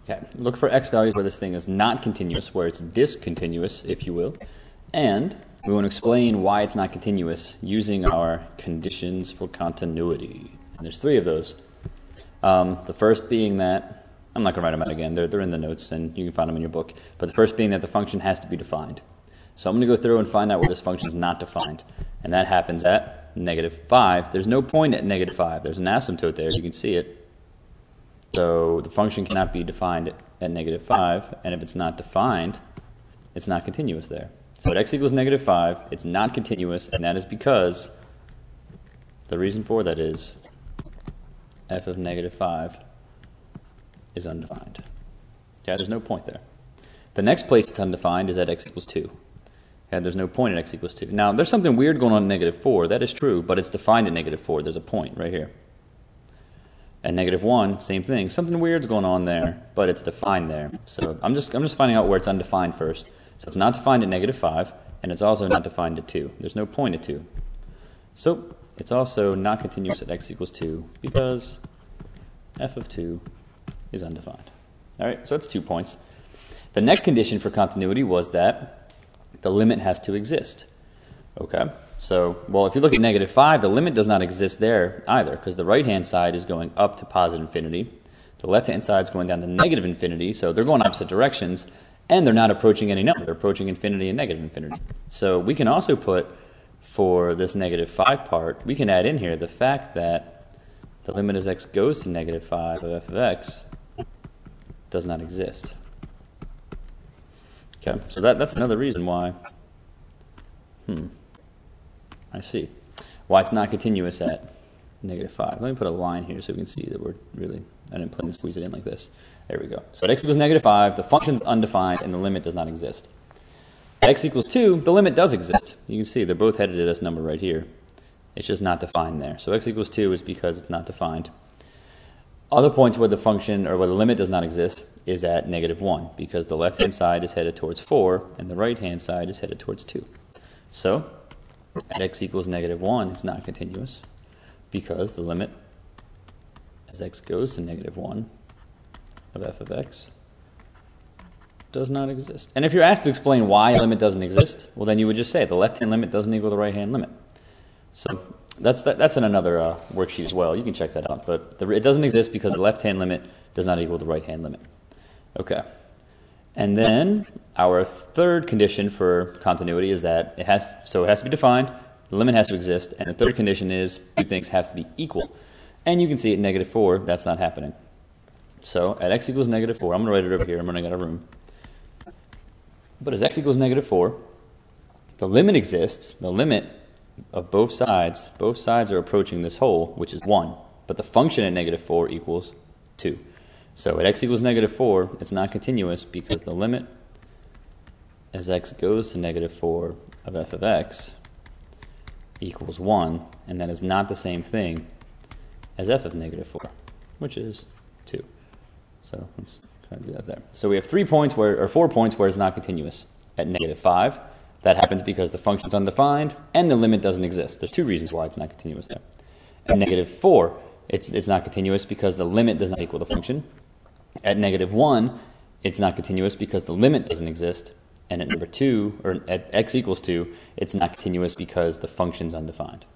Okay, look for x values where this thing is not continuous, where it's discontinuous, if you will, and we want to explain why it's not continuous using our conditions for continuity. And there's 3 of those. The first being that, I'm not going to write them out again, they're in the notes and you can find them in your book, but the first being that the function has to be defined. So I'm going to go through and find out where this function is not defined, and that happens at -5. There's no point at -5, there's an asymptote there, you can see it. So the function cannot be defined at -5, and if it's not defined, it's not continuous there. So at x equals -5, it's not continuous, and that is because the reason for that is f of -5 is undefined. Okay, there's no point there. The next place it's undefined is at x equals 2. Okay, there's no point at x equals 2. Now, there's something weird going on at -4. That is true, but it's defined at -4. There's a point right here. At -1, same thing. Something weird's going on there, but it's defined there. So I'm just finding out where it's undefined first. So it's not defined at -5, and it's also not defined at 2. There's no point at 2. So it's also not continuous at x equals 2 because f of 2 is undefined. All right, so that's 2 points. The next condition for continuity was that the limit has to exist. Okay, so, well, if you look at -5, the limit does not exist there either because the right-hand side is going up to positive infinity. The left-hand side is going down to negative infinity, so they're going opposite directions, and they're not approaching any number. They're approaching infinity and negative infinity. So we can also put, for this -5 part, we can add in here the fact that the limit as x goes to -5 of f of x does not exist. Okay, so that's another reason why, I see, why it's not continuous at -5. Let me put a line here so we can see that we're really, I didn't plan to squeeze it in like this. There we go. So at x equals -5, the function's undefined and the limit does not exist. At x equals 2, the limit does exist. You can see they're both headed to this number right here. It's just not defined there. So x equals 2 is because it's not defined. Other points where the function, or where the limit does not exist, is at -1, because the left-hand side is headed towards 4, and the right-hand side is headed towards 2. So, at x equals -1, it's not continuous, because the limit as x goes to -1 of f of x does not exist. And if you're asked to explain why a limit doesn't exist, well then you would just say the left-hand limit doesn't equal the right-hand limit. So that's in another worksheet as well. You can check that out. But it doesnit exist because the left-hand limit does not equal the right-hand limit. Okay. And then our third condition for continuity is that it has to be defined, the limit has to exist, and the third condition is 2 things have to be equal. And you can see at -4, that's not happening. So at x equals -4, I'm going to write it over here, I'm running out of room. But as x equals -4, the limit exists, the limit of both sides are approaching this hole, which is 1. But the function at -4 equals 2. So at x equals -4, it's not continuous because the limit as x goes to -4 of f of x equals 1, and that is not the same thing as f of -4, which is 2. So let's try to do that there. So we have 4 points where it's not continuous. At -5, that happens because the function's undefined and the limit doesn't exist. There's 2 reasons why it's not continuous there. At -4, it's not continuous because the limit does not equal the function. At -1, it's not continuous because the limit doesn't exist. And at at x equals 2, it's not continuous because the function's undefined.